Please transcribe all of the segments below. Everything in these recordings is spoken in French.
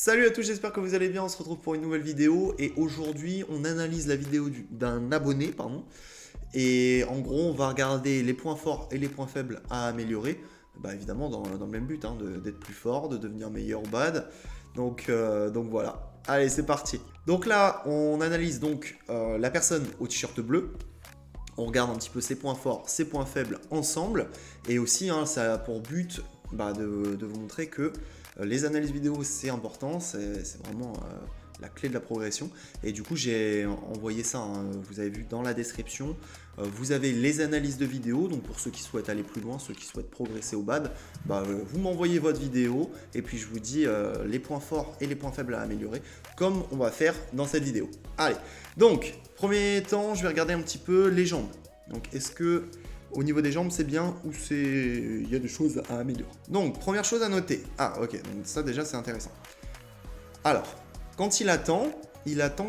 Salut à tous, j'espère que vous allez bien, on se retrouve pour une nouvelle vidéo et aujourd'hui on analyse la vidéo d'un abonné, pardon. Et en gros on va regarder les points forts et les points faibles à améliorer, bah évidemment dans le même but, hein, d'être plus fort, de devenir meilleur ou bad. Donc voilà, allez c'est parti. Donc là on analyse donc la personne au t-shirt bleu. On regarde un petit peu ses points forts, ses points faibles ensemble. Et aussi, hein, ça a pour but de vous montrer que les analyses vidéo, c'est important. C'est vraiment la clé de la progression. Et du coup, j'ai envoyé ça, hein, vous avez vu dans la description. Vous avez les analyses de vidéo. Donc pour ceux qui souhaitent aller plus loin, ceux qui souhaitent progresser au bad, vous m'envoyez votre vidéo. Et puis je vous dis les points forts et les points faibles à améliorer, comme on va faire dans cette vidéo. Allez, donc... Premier temps, je vais regarder un petit peu les jambes. Donc, est-ce que au niveau des jambes, c'est bien ou il y a des choses à améliorer? Donc, première chose à noter. Ah, ok, donc ça déjà, c'est intéressant. Alors, quand il attend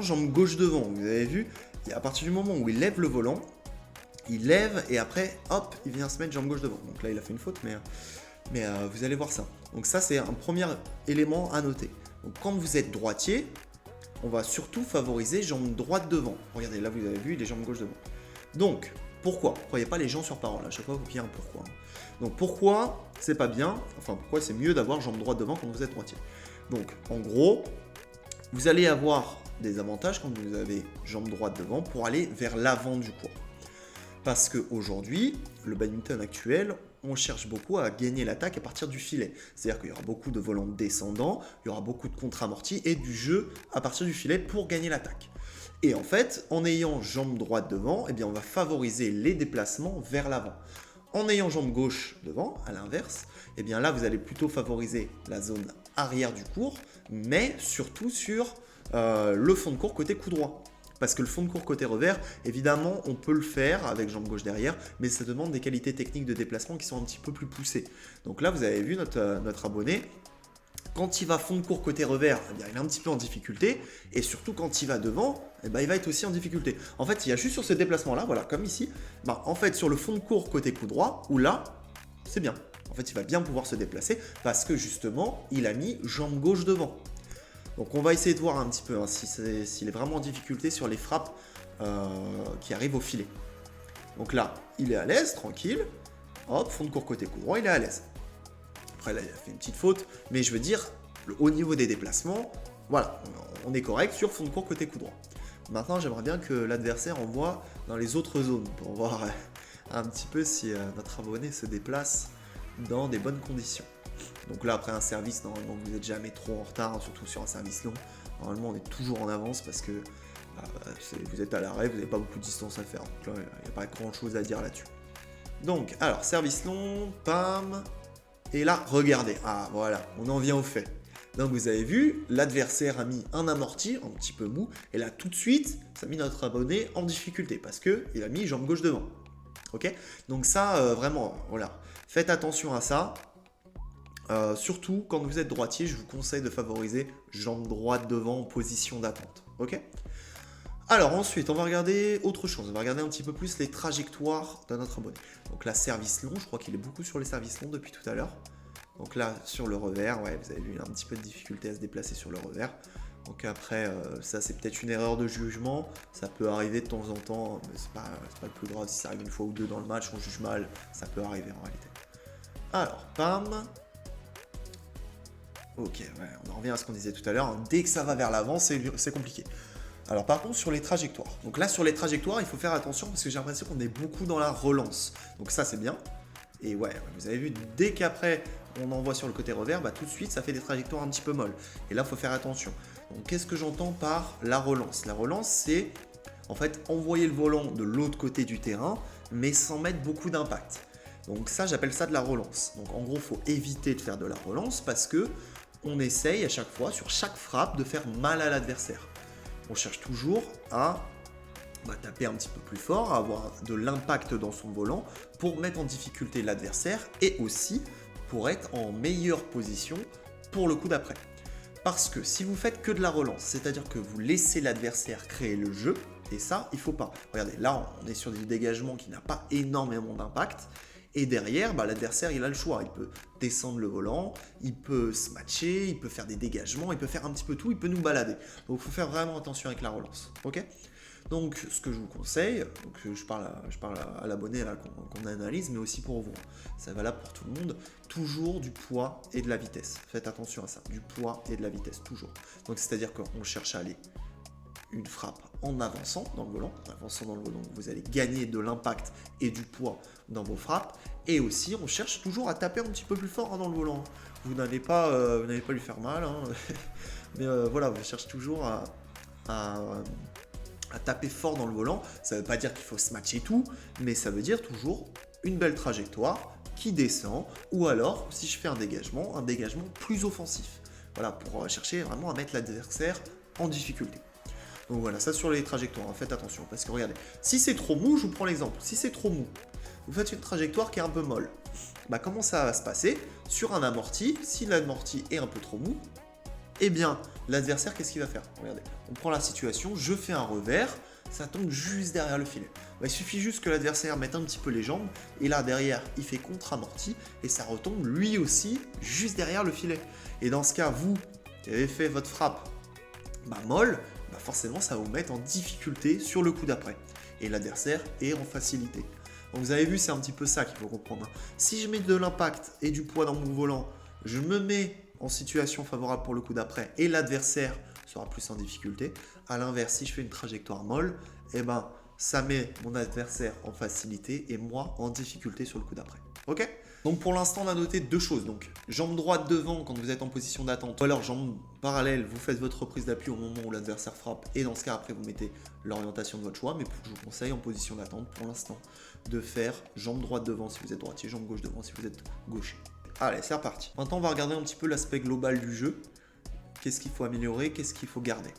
jambe gauche devant. Vous avez vu, à partir du moment où il lève le volant, il lève et après, hop, il vient se mettre jambe gauche devant. Donc là, il a fait une faute, mais vous allez voir ça. Donc ça, c'est un premier élément à noter. Donc, quand vous êtes droitier, on va surtout favoriser jambe droite devant. Regardez, là vous avez vu, il est jambe gauche devant. Donc, pourquoi? Croyez pas les gens sur parole, à chaque fois vous piez un pourquoi. Donc pourquoi c'est pas bien, enfin pourquoi c'est mieux d'avoir jambe droite devant quand vous êtes droitier. Donc en gros, vous allez avoir des avantages quand vous avez jambe droite devant pour aller vers l'avant du cours. Parce qu'aujourd'hui, le badminton actuel, on cherche beaucoup à gagner l'attaque à partir du filet. C'est-à-dire qu'il y aura beaucoup de volants descendants, il y aura beaucoup de contre-amortis et du jeu à partir du filet pour gagner l'attaque. Et en fait, en ayant jambe droite devant, eh bien on va favoriser les déplacements vers l'avant. En ayant jambe gauche devant, à l'inverse, eh bien là vous allez plutôt favoriser la zone arrière du court, mais surtout sur le fond de court côté coup droit. Parce que le fond de court côté revers, évidemment, on peut le faire avec jambe gauche derrière, mais ça demande des qualités techniques de déplacement qui sont un petit peu plus poussées. Donc là, vous avez vu notre abonné, quand il va fond de court côté revers, eh bien, il est un petit peu en difficulté, et surtout quand il va devant, eh bien, il va être aussi en difficulté. En fait, il y a juste sur ce déplacement-là, voilà, comme ici, en fait, sur le fond de court côté coup droit, où là, c'est bien. En fait, il va bien pouvoir se déplacer, parce que justement, il a mis jambe gauche devant. Donc on va essayer de voir un petit peu hein, s'il est vraiment en difficulté sur les frappes qui arrivent au filet. Donc là, il est à l'aise, tranquille. Hop, fond de court côté coup droit, il est à l'aise. Après là, il a fait une petite faute, mais je veux dire, au niveau des déplacements, voilà, on est correct sur fond de court côté coup droit. Maintenant, j'aimerais bien que l'adversaire envoie dans les autres zones pour voir un petit peu si notre abonné se déplace dans des bonnes conditions. Donc là, après un service, normalement, vous n'êtes jamais trop en retard, surtout sur un service long. Normalement, on est toujours en avance parce que vous êtes à l'arrêt, vous n'avez pas beaucoup de distance à faire. Donc là, il n'y a pas grand-chose à dire là-dessus. Donc, alors, service long, pam. Et là, regardez. Ah, voilà, on en vient au fait. Donc, vous avez vu, l'adversaire a mis un amorti, un petit peu mou. Et là, tout de suite, ça a mis notre abonné en difficulté parce qu'il a mis jambe gauche devant. Ok? Donc ça, vraiment, voilà. Faites attention à ça. Surtout quand vous êtes droitier, je vous conseille de favoriser jambe droite devant en position d'attente. Ok? Alors ensuite, on va regarder autre chose. On va regarder un petit peu plus les trajectoires de notre abonné. Donc là, service long, je crois qu'il est beaucoup sur les services longs depuis tout à l'heure. Donc là, sur le revers, ouais, vous avez vu, il a un petit peu de difficulté à se déplacer sur le revers. Donc après, ça c'est peut-être une erreur de jugement. Ça peut arriver de temps en temps, mais c'est pas le plus grave. Si ça arrive une fois ou deux dans le match, on juge mal. Ça peut arriver en réalité. Alors, pam. Ok, ouais, on en revient à ce qu'on disait tout à l'heure. Hein. Dès que ça va vers l'avant, c'est compliqué. Alors par contre, sur les trajectoires. Donc là, sur les trajectoires, il faut faire attention parce que j'ai l'impression qu'on est beaucoup dans la relance. Donc ça, c'est bien. Et ouais, vous avez vu, dès qu'après, on envoie sur le côté revers, tout de suite, ça fait des trajectoires un petit peu molles. Et là, il faut faire attention. Donc qu'est-ce que j'entends par la relance? La relance, c'est en fait envoyer le volant de l'autre côté du terrain, mais sans mettre beaucoup d'impact. Donc ça, j'appelle ça de la relance. Donc en gros, il faut éviter de faire de la relance parce que on essaye à chaque fois, sur chaque frappe, de faire mal à l'adversaire. On cherche toujours à taper un petit peu plus fort, à avoir de l'impact dans son volant pour mettre en difficulté l'adversaire et aussi pour être en meilleure position pour le coup d'après. Parce que si vous faites que de la relance, c'est-à-dire que vous laissez l'adversaire créer le jeu, et ça, il ne faut pas. Regardez, là, on est sur des dégagements qui n'ont pas énormément d'impact. Et derrière, bah, l'adversaire, il a le choix. Il peut descendre le volant, il peut se matcher, il peut faire des dégagements, il peut faire un petit peu tout, il peut nous balader. Donc il faut faire vraiment attention avec la relance. Ok? Donc ce que je vous conseille, donc je parle à l'abonné là qu'on analyse, mais aussi pour vous. Ça valable pour tout le monde. Toujours du poids et de la vitesse. Faites attention à ça. Du poids et de la vitesse, toujours. Donc c'est-à-dire qu'on cherche à aller une frappe en avançant dans le volant. En avançant dans le volant, vous allez gagner de l'impact et du poids dans vos frappes. Et aussi, on cherche toujours à taper un petit peu plus fort dans le volant. Vous n'allez pas lui faire mal. Hein. Mais voilà, on cherche toujours à taper fort dans le volant. Ça ne veut pas dire qu'il faut se matcher tout, mais ça veut dire toujours une belle trajectoire qui descend. Ou alors, si je fais un dégagement plus offensif. Voilà, pour chercher vraiment à mettre l'adversaire en difficulté. Donc voilà, ça sur les trajectoires, hein, faites attention, parce que regardez, si c'est trop mou, je vous prends l'exemple, si c'est trop mou, vous faites une trajectoire qui est un peu molle, bah comment ça va se passer? Sur un amorti, si l'amorti est un peu trop mou, eh bien, l'adversaire, qu'est-ce qu'il va faire? Regardez, on prend la situation, je fais un revers, ça tombe juste derrière le filet. Bah, il suffit juste que l'adversaire mette un petit peu les jambes, et là, derrière, il fait contre-amorti, et ça retombe lui aussi, juste derrière le filet. Et dans ce cas, vous, qui avez fait votre frappe molle, bah forcément ça va vous mettre en difficulté sur le coup d'après. Et l'adversaire est en facilité. Donc vous avez vu, c'est un petit peu ça qu'il faut comprendre. Si je mets de l'impact et du poids dans mon volant, je me mets en situation favorable pour le coup d'après et l'adversaire sera plus en difficulté. A l'inverse, si je fais une trajectoire molle, eh ben, ça met mon adversaire en facilité et moi en difficulté sur le coup d'après. Ok? Donc pour l'instant, on a noté deux choses. Donc jambe droite devant quand vous êtes en position d'attente, ou alors jambe parallèle, vous faites votre reprise d'appui au moment où l'adversaire frappe, et dans ce cas, après, vous mettez l'orientation de votre choix. Mais je vous conseille en position d'attente pour l'instant de faire jambe droite devant si vous êtes droitier, jambe gauche devant si vous êtes gaucher. Allez, c'est reparti. Maintenant, on va regarder un petit peu l'aspect global du jeu. Qu'est-ce qu'il faut améliorer, qu'est-ce qu'il faut garder.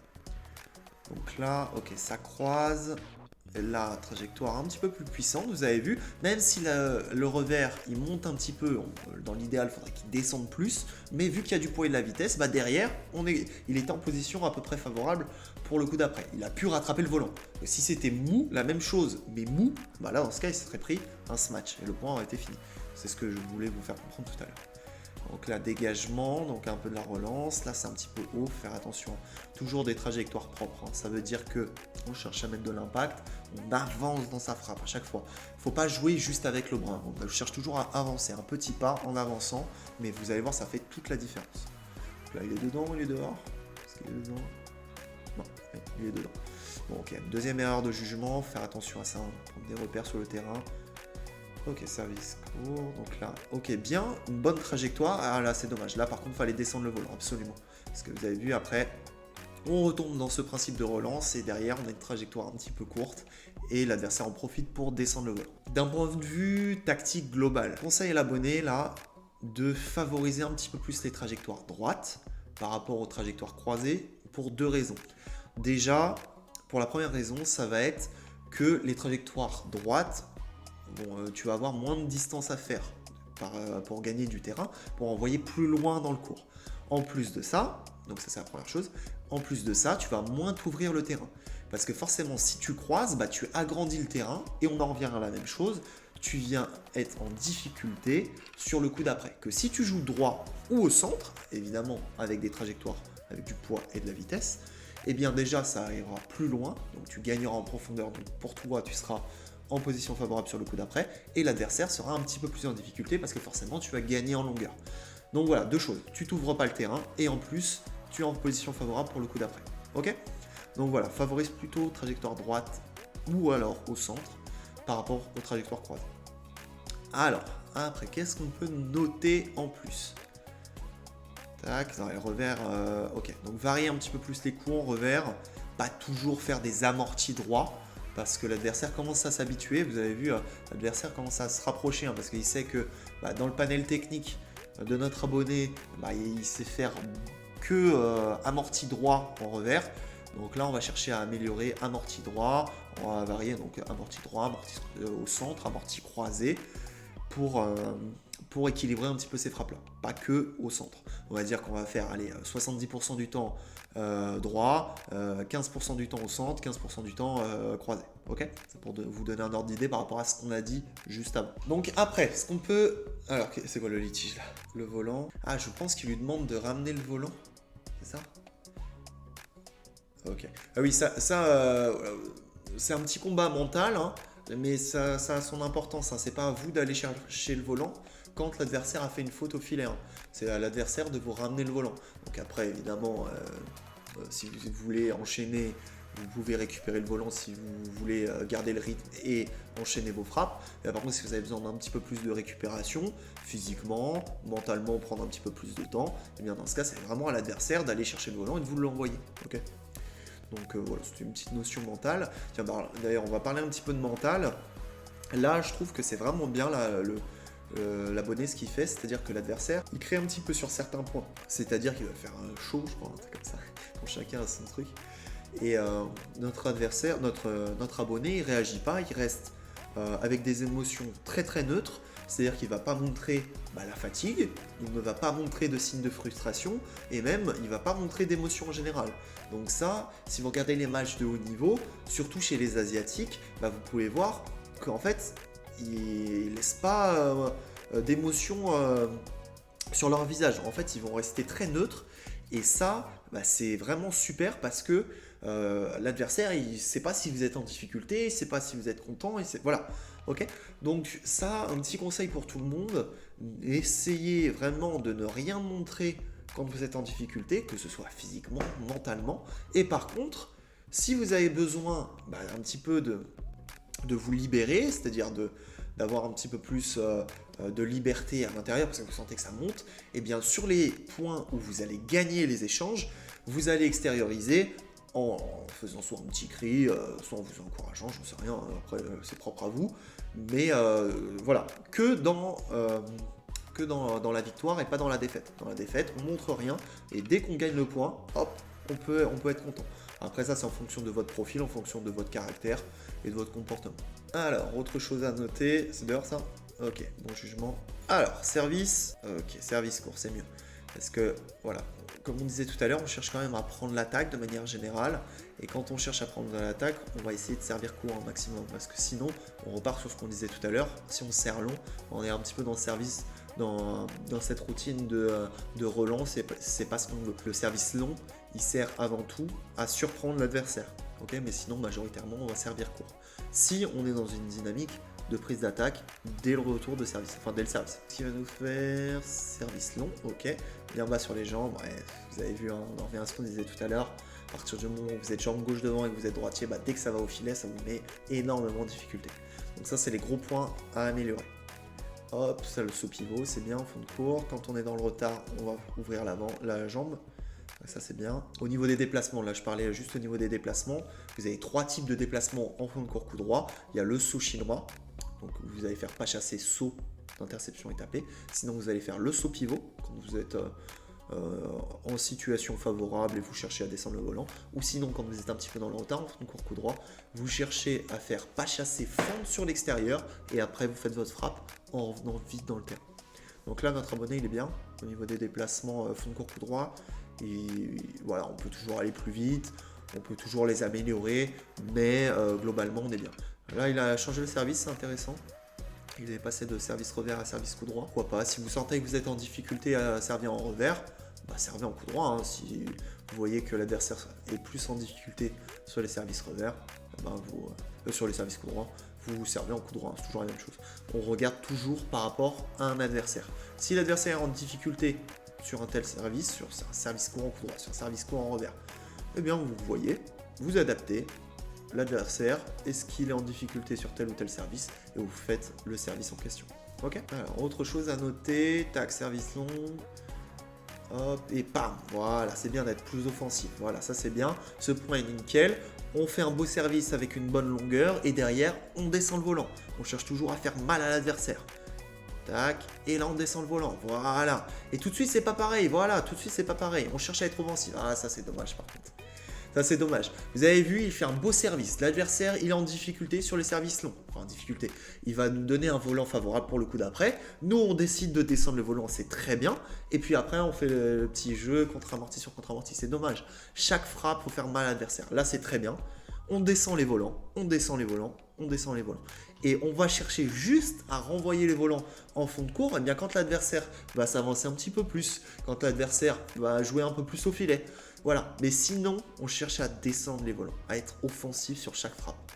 Donc là, ok, ça croise. La trajectoire un petit peu plus puissante, vous avez vu, même si le revers il monte un petit peu, dans l'idéal il faudrait qu'il descende plus, mais vu qu'il y a du poids et de la vitesse, bah derrière il était en position à peu près favorable pour le coup d'après, il a pu rattraper le volant. Et si c'était mou, la même chose, mais mou, bah là dans ce cas il serait pris un smash et le point aurait été fini. C'est ce que je voulais vous faire comprendre tout à l'heure. Donc là, dégagement, donc un peu de la relance. Là, c'est un petit peu haut, faire attention. Toujours des trajectoires propres. Hein. Ça veut dire que on cherche à mettre de l'impact, on avance dans sa frappe à chaque fois. Il ne faut pas jouer juste avec le bras. On cherche toujours à avancer, un petit pas en avançant. Mais vous allez voir, ça fait toute la différence. Donc là, il est dedans, il est dehors. Est-ce qu'il est dedans? Non, il est dedans. Bon, ok. Deuxième erreur de jugement, faire attention à ça. Prendre des repères sur le terrain. Ok, service court, donc là, ok, bien, une bonne trajectoire. Ah là, c'est dommage. Là, par contre, il fallait descendre le volant, absolument. Parce que vous avez vu, après, on retombe dans ce principe de relance et derrière, on a une trajectoire un petit peu courte et l'adversaire en profite pour descendre le volant. D'un point de vue tactique global, conseil à l'abonné, là, de favoriser un petit peu plus les trajectoires droites par rapport aux trajectoires croisées pour deux raisons. Déjà, pour la première raison, ça va être que les trajectoires droites, bon, tu vas avoir moins de distance à faire pour gagner du terrain, pour envoyer plus loin dans le cours. En plus de ça, donc ça c'est la première chose, en plus de ça, tu vas moins t'ouvrir le terrain. Parce que forcément, si tu croises, bah, tu agrandis le terrain et on en revient à la même chose. Tu viens être en difficulté sur le coup d'après. Que si tu joues droit ou au centre, évidemment avec des trajectoires, avec du poids et de la vitesse, eh bien déjà ça arrivera plus loin, donc tu gagneras en profondeur. Donc pour toi, tu seras en position favorable sur le coup d'après et l'adversaire sera un petit peu plus en difficulté parce que forcément tu vas gagner en longueur. Donc voilà, deux choses, tu t'ouvres pas le terrain et en plus tu es en position favorable pour le coup d'après. Ok? Donc voilà, favorise plutôt trajectoire droite ou alors au centre par rapport aux trajectoires croisées. Alors, après, qu'est-ce qu'on peut noter en plus? Tac, dans les revers, ok. Donc varier un petit peu plus les coups en revers, pas toujours faire des amortis droits, parce que l'adversaire commence à s'habituer. Vous avez vu, l'adversaire commence à se rapprocher, parce qu'il sait que dans le panel technique de notre abonné, il sait faire que amorti droit en revers. Donc là, on va chercher à améliorer amorti droit, on va varier donc amorti droit, amorti au centre, amorti croisé, pour pour équilibrer un petit peu ces frappes-là, pas que au centre. On va dire qu'on va faire allez, 70% du temps droit, 15% du temps au centre, 15% du temps croisé. Ok, c'est pour vous donner un ordre d'idée par rapport à ce qu'on a dit juste avant. Donc après, ce qu'on peut... Alors, c'est quoi le litige là? Le volant. Ah, je pense qu'il lui demande de ramener le volant. C'est ça? Ok. Ah oui, ça c'est un petit combat mental, hein, mais ça a son importance. Hein. C'est pas à vous d'aller chercher le volant quand l'adversaire a fait une faute au filet. Hein. C'est à l'adversaire de vous ramener le volant. Donc après, évidemment, si vous voulez enchaîner, vous pouvez récupérer le volant si vous voulez garder le rythme et enchaîner vos frappes. Mais par contre, si vous avez besoin d'un petit peu plus de récupération, physiquement, mentalement, prendre un petit peu plus de temps, et bien dans ce cas, c'est vraiment à l'adversaire d'aller chercher le volant et de vous l'envoyer. Ok. Donc voilà, c'est une petite notion mentale. Tiens, d'ailleurs, on va parler un petit peu de mental. Là, je trouve que c'est vraiment bien l'abonné ce qu'il fait, c'est-à-dire que l'adversaire, il crée un petit peu sur certains points. C'est-à-dire qu'il va faire un show, je crois, un truc comme ça, quand chacun a son truc. Et notre adversaire, notre abonné, il réagit pas, il reste avec des émotions très très neutres. C'est-à-dire qu'il ne va pas montrer la fatigue, il ne va pas montrer de signes de frustration, et même il ne va pas montrer d'émotion en général. Donc ça, si vous regardez les matchs de haut niveau, surtout chez les Asiatiques, vous pouvez voir qu'en fait, ils ne laissent pas d'émotion sur leur visage. En fait, ils vont rester très neutres, et ça, c'est vraiment super parce que l'adversaire, il ne sait pas si vous êtes en difficulté, il ne sait pas si vous êtes content, voilà. Ok, donc ça, un petit conseil pour tout le monde, essayez vraiment de ne rien montrer quand vous êtes en difficulté, que ce soit physiquement, mentalement, et par contre, si vous avez besoin un petit peu de vous libérer, c'est-à-dire d'avoir un petit peu plus de liberté à l'intérieur, parce que vous sentez que ça monte, et bien sur les points où vous allez gagner les échanges, vous allez extérioriser en faisant soit un petit cri, soit en vous encourageant, j'en sais rien, après c'est propre à vous, mais voilà, que dans la victoire et pas dans la défaite. Dans la défaite, on montre rien, et dès qu'on gagne le point, hop, on peut être content. Après ça, c'est en fonction de votre profil, en fonction de votre caractère et de votre comportement. Alors, autre chose à noter, c'est dehors ça? Ok, bon jugement. Alors, service, ok, service court, c'est mieux. Parce que, voilà, comme on disait tout à l'heure, on cherche quand même à prendre l'attaque de manière générale. Et quand on cherche à prendre l'attaque, on va essayer de servir court un maximum. Parce que sinon, on repart sur ce qu'on disait tout à l'heure. Si on sert long, on est un petit peu dans le service, dans cette routine de relance. C'est pas ce qu'on veut. Le service long, il sert avant tout à surprendre l'adversaire. Okay, mais sinon, majoritairement, on va servir court. Si on est dans une dynamique de prise d'attaque dès le retour de service, enfin dès le service. Ce qui va nous faire service long, ok, bien bas sur les jambes, ouais, vous avez vu, hein, on en revient à ce qu'on disait tout à l'heure, à partir du moment où vous êtes jambe gauche devant et que vous êtes droitier, dès que ça va au filet, ça vous met énormément de difficulté. Donc ça, c'est les gros points à améliorer. Hop, ça le saut pivot, c'est bien en fond de cours. Quand on est dans le retard, on va ouvrir la jambe. Ça c'est bien. Au niveau des déplacements, là je parlais juste au niveau des déplacements. Vous avez 3 types de déplacements en fond de cours coup droit. Il y a le saut chinois. Donc vous allez faire pas chasser, saut d'interception et taper. Sinon vous allez faire le saut pivot quand vous êtes en situation favorable et vous cherchez à descendre le volant. Ou sinon quand vous êtes un petit peu dans le retard en fond de cours coup droit, vous cherchez à faire pas chasser, fendre sur l'extérieur et après vous faites votre frappe en revenant vite dans le terrain. Donc là notre abonné il est bien au niveau des déplacements fond de cours coup droit. Et voilà, on peut toujours aller plus vite, on peut toujours les améliorer, mais globalement on est bien. Là il a changé le service, c'est intéressant. Il est passé de service revers à service coup droit. Pourquoi pas? Si vous sentez que vous êtes en difficulté à servir en revers, servez en coup droit. Hein. Si vous voyez que l'adversaire est plus en difficulté sur les services revers, sur les services coup droit, vous servez en coup droit. Hein. C'est toujours la même chose. On regarde toujours par rapport à un adversaire. Si l'adversaire est en difficulté sur un tel service, sur un service court en coup droit, sur un service court en revers, eh bien vous voyez, vous adaptez l'adversaire, est-ce qu'il est en difficulté sur tel ou tel service, et vous faites le service en question. Ok. Alors, autre chose à noter, tac, service long, hop, et pam, voilà, c'est bien d'être plus offensif, voilà, ça c'est bien, ce point est nickel, on fait un beau service avec une bonne longueur, et derrière, on descend le volant, on cherche toujours à faire mal à l'adversaire. Tac, et là on descend le volant, voilà. Et tout de suite c'est pas pareil, voilà, tout de suite c'est pas pareil. On cherche à être offensif. Ah ça c'est dommage par contre. Ça, c'est dommage. Vous avez vu, il fait un beau service. L'adversaire, il est en difficulté sur les services longs. Enfin, en difficulté. Il va nous donner un volant favorable pour le coup d'après. Nous, on décide de descendre le volant, c'est très bien. Et puis après, on fait le petit jeu contre-amorti sur contre-amorti. C'est dommage. Chaque frappe, faut faire mal à l'adversaire. Là, c'est très bien. On descend les volants, on descend les volants, on descend les volants. Et on va chercher juste à renvoyer les volants en fond de cours, et bien quand l'adversaire va s'avancer un petit peu plus, quand l'adversaire va jouer un peu plus au filet. Voilà, mais sinon, on cherche à descendre les volants, à être offensif sur chaque frappe.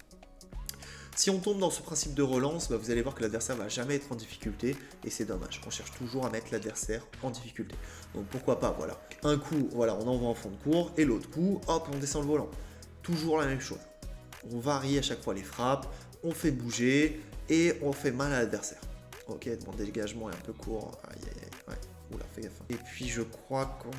Si on tombe dans ce principe de relance, vous allez voir que l'adversaire ne va jamais être en difficulté, et c'est dommage. On cherche toujours à mettre l'adversaire en difficulté. Donc pourquoi pas, voilà. Un coup, voilà, on envoie en fond de cours, et l'autre coup, hop, on descend le volant. Toujours la même chose. On varie à chaque fois les frappes, on fait bouger et on fait mal à l'adversaire. Ok, mon dégagement est un peu court. Aïe aïe aïe. Ouais, oula, fais gaffe. Et puis je crois qu'on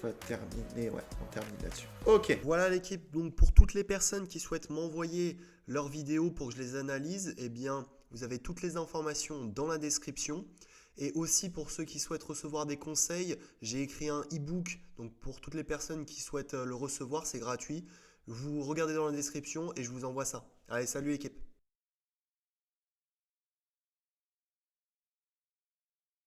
va terminer. Ouais, on termine là-dessus. Ok. Voilà l'équipe. Donc pour toutes les personnes qui souhaitent m'envoyer leurs vidéos pour que je les analyse, eh bien, vous avez toutes les informations dans la description. Et aussi pour ceux qui souhaitent recevoir des conseils, j'ai écrit un e-book. Donc pour toutes les personnes qui souhaitent le recevoir, c'est gratuit. Vous regardez dans la description et je vous envoie ça. Allez, salut l'équipe!